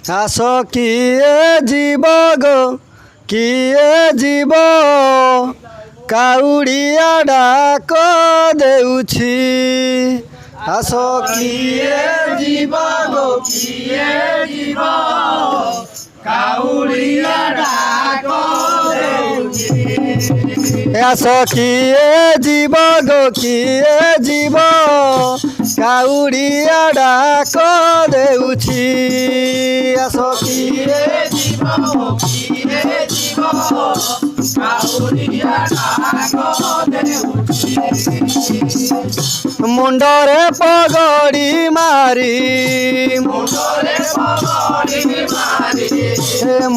ଆସ କିଏ ଯିବ ଗୋ କିଏ ଯିବ କାଉଡ଼ିଆ ଡାକ ଦେଉଛି। ଆସ କିଏ ଯିବ ଗୋ କିଏ ଯିବ କାଉଡ଼ିଆ ଡାକ ଦେଉଛି। ଆସ କିଏ ଯିବ ଗୋ କିଏ ଯିବ କାଉଡ଼ିଆ ଡାକ ଦେଉଛି। ଆସ କିଏ ଯିବ କିଏ ଯିବ କାଉଡ଼ିଆ ଡାକ ଦେଉଛି। ମୁଣ୍ଡରେ ପଗଡ଼ି ମାରି ମୁଣ୍ଡରେ ପଗଡ଼ି ମାରି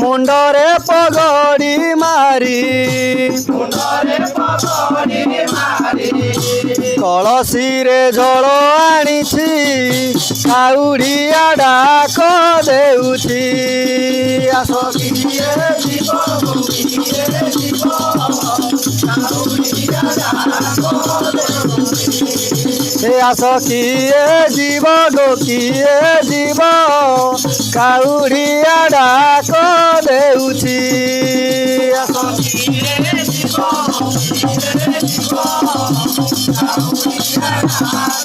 ମୁଣ୍ଡରେ ପଗଡ଼ି ମାରି ମୁଣ୍ଡରେ ପଗଡ଼ି ମାରି କଳସୀରେ ଜଳ ଆଣିଛି କାଉଡ଼ିଆ ଡାକ ଦେଉଛି। ଆସ କିଏ ଯିବ କିଏ ଯିବ କାଉଡ଼ିଆ ଡାକ ଦେଉଛି। ଆସ କିଏ ଯିବ ଗୋ କିଏ ଯିବ କାଉଡ଼ିଆ ଡାକ ଦେଉଛି। ଆସ କିଏ ଯିବ କିଏ ଯିବ କାଉଡ଼ିଆ ଡାକ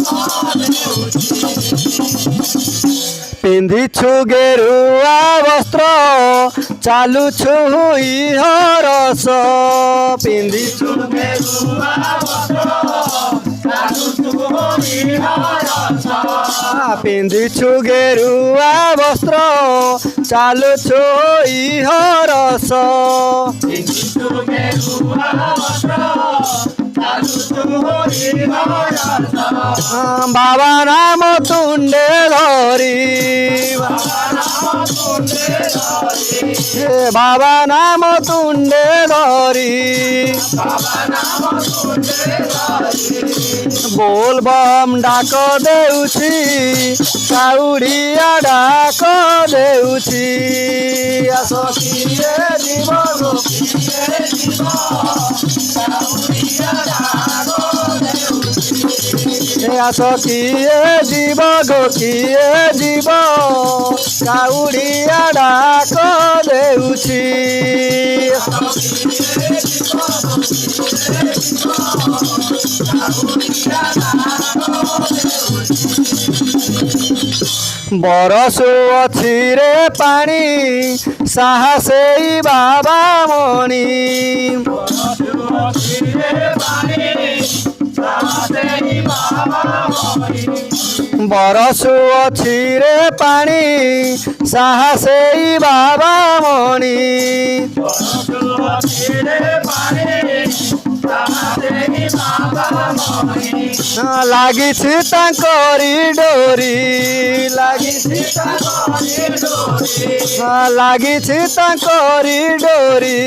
ଦେଉଛି। ପିନ୍ଧିଛୁ ଗେରୁଆ ବସ୍ତ୍ର ଚାଲୁଛୁ ଇହରସ ପିନ୍ଧିଛୁ ଗେରୁଆ ବସ୍ତ୍ର ଚାଲୁଛୁ ଇହରସ ପିନ୍ଧିଛୁ ଗେରୁଆ ବସ୍ତ୍ର ଚାଲୁଛୁ ଇହରସ ପିନ୍ଧିଛୁ ଗେରୁଆ ବସ୍ତ୍ର ଚାଲୁଛୁ ଇହରସ ବାବା ନାମ ତୁଣ୍ଡେ ଧରି ବାବା ନାମ ତୁଣ୍ଡେ ଧରି ବୋଲ ବମ୍ ଡାକ ଦେଉଛି କାଉଡ଼ିଆ ଡାକ ଦେଉଛି। ଆସ କିଏ ଯିବ ଗୋ କିଏ ଯିବ କାଉଡ଼ିଆ ଡାକ ଦେଉଛି। ଆସ କିଏ ଯିବ ଗୋ କିଏ ଯିବ କାଉଡ଼ିଆ ଡାକ ଦେଉଛି। ବରଷୁ ଅଛି ରେ ପାଣି ସାହସେଇ ବାବା ମଣି ବରଷୁ ଅଛି ରେ ପାଣି ସାହସେଇ ବାବା ମଣି ଲାଗିଛି ତାଙ୍କରି ଡୋରି ଲାଗିଛି ଲାଗିଛି ତାଙ୍କରି ଡୋରି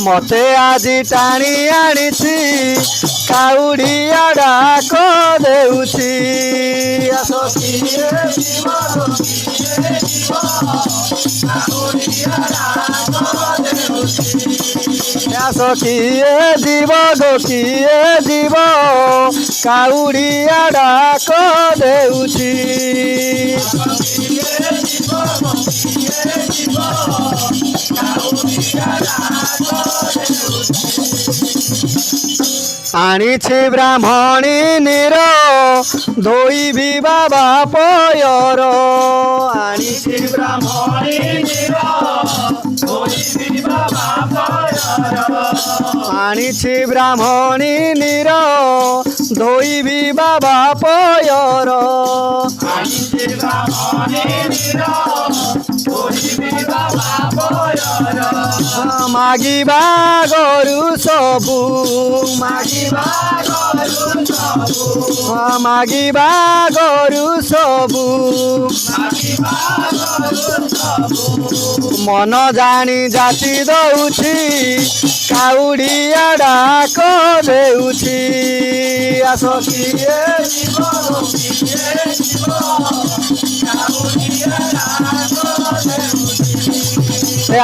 ମତେ ଆଜି ଟାଣି ଆଣିଛି କାଉଡ଼ିଆ ଡାକ ଦେଉଛି। ଆସ କିଏ ଯିବ କିଏ ଯିବ କାଉଡ଼ିଆ ଡାକ ଦେଉଛି। ଆସ କିଏ ଯିବ ଗୋ କିଏ ଯିବ କାଉଡ଼ିଆ ଡାକ ଦେଉଛି। ଆଣିଛି ବ୍ରାହ୍ମଣୀ ନୀର ଧୋଇବି ବାବା ପୟର ଆଣିଛି ବ୍ରାହ୍ମଣୀ ନୀର ଧୋଇବି ବାବା ପୟର ଆଣିଛି ବ୍ରାହ୍ମଣୀ ନୀର ଧୋଇବି ବାବା ପୟର ଆଣିଛି ବ୍ରାହ୍ମଣୀ ନୀର ଧୋଇବି ବାବା ପୟର ମାଗିବା ଗରୁ ସବୁ ମାଗିବା ଗରୁ ସବୁ ମାଗିବା ଗରୁ ସବୁ ମାଗିବା ଗରୁ ସବୁ ମନ ଜାଣି ଜାତି ଦଉଛି କାଉଡ଼ିଆ ଡାକ ଦେଉଛି। ଆସ କିଏ ଯିବ କିଏ ଯିବ କାଉଡ଼ିଆ ଡାକ ଦେଉଛି।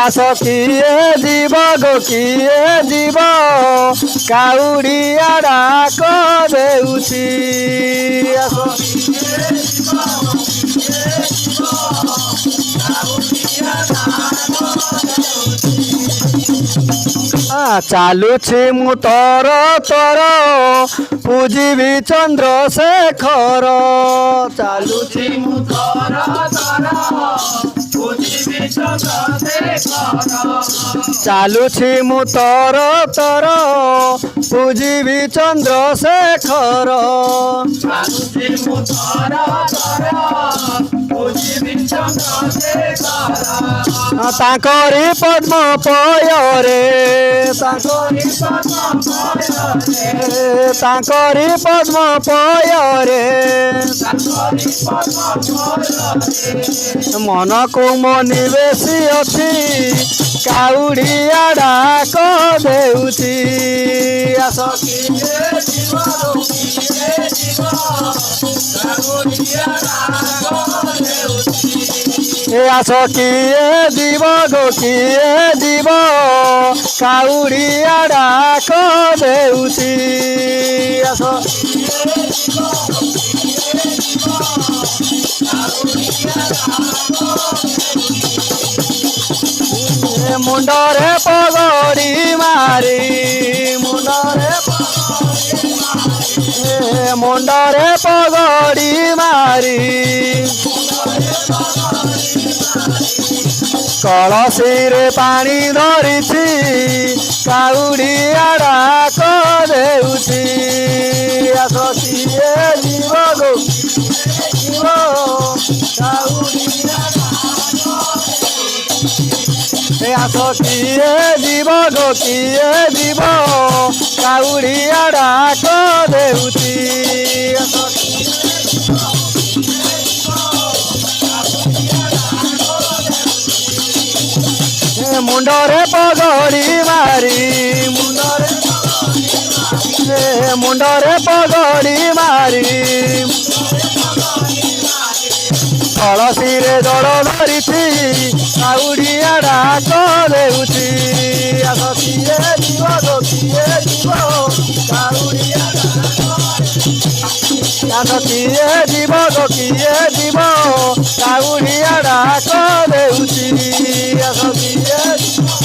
ଆସ କିଏ ଯିବ ଗୋ କିଏ ଯିବ କାଉଡ଼ିଆ ଡାକ ଦେଉଛି। ଆସ କିଏ ଯିବ ଚାଲୁଛି ମୁଁ ତର ତର ପୂଜିବି ଚନ୍ଦ୍ରଶେଖର ଚାଲୁଛି ମୁଁ ତର ତର ପୂଜିବି ଚନ୍ଦ୍ରଶେଖର ଚାଲୁଛି ମୁଁ ତର ତର ପୂଜିବି ଚନ୍ଦ୍ରଶେଖର ଚାଲୁଛି ମୁଁ ତର ତର ପୂଜିବି ଚନ୍ଦ୍ରଶେଖର ତାଙ୍କରି ପଦ୍ମ ପୟରେ ତାଙ୍କରି ପଦ୍ମ ପୟରେ ତାଙ୍କରି ପଦ୍ମ ପୟରେ ତାଙ୍କରି ପଦ୍ମ ପୟରେ ମନକୁ ମନିବେଶୀ ଅଛି କାଉଡ଼ିଆ ଡାକ ଦେଉଛି ଆସ କିଏ ଯିବ କିଏ ଯିବ କାଉଡ଼ିଆ ଡାକ ଦେଉଛି ଏ ଆସ କିଏ ଯିବ ଗୋ କିଏ ଯିବ କାଉଡ଼ିଆ ଡାକ ଦେଉଛି ଆସ ମୁଣ୍ଡରେ ପଗଡ଼ି ମାରି ମୁଣ୍ଡରେ ପଗଡ଼ି ମାରି କଳସୀରେ ପାଣି ଧରିଛି କାଉଡ଼ିଆ ଡାକ ଦେଉଛି ଆସ କିଏ ଯିବ ଗୋ ଯିବ କାଉଡ଼ିଆ ଆସ କିଏ ଯିବ ଗୋ କିଏ ଯିବ କାଉଡ଼ିଆ ଡାକ ଦେଉଛି ଆସ ମୁଣ୍ଡରେ ପଗଡ଼ି ମାରି ମୁଣ୍ଡରେ ପଗଡ଼ି ମାରି କଳସୀରେ ଜଳ ଧରିଛି କାଉଡ଼ିଆ ଡାକ ଦେଉଛି ଆସ କିଏ ଯିବ ଗୋ କିଏ ଯିବ କାଉଡ଼ିଆ ଆସ କିଏ ଯିବ ଗୋ କିଏ ଯିବ କାଉଡ଼ିଆ ଡାକ ଦେଉଛି ଆସ କିଏ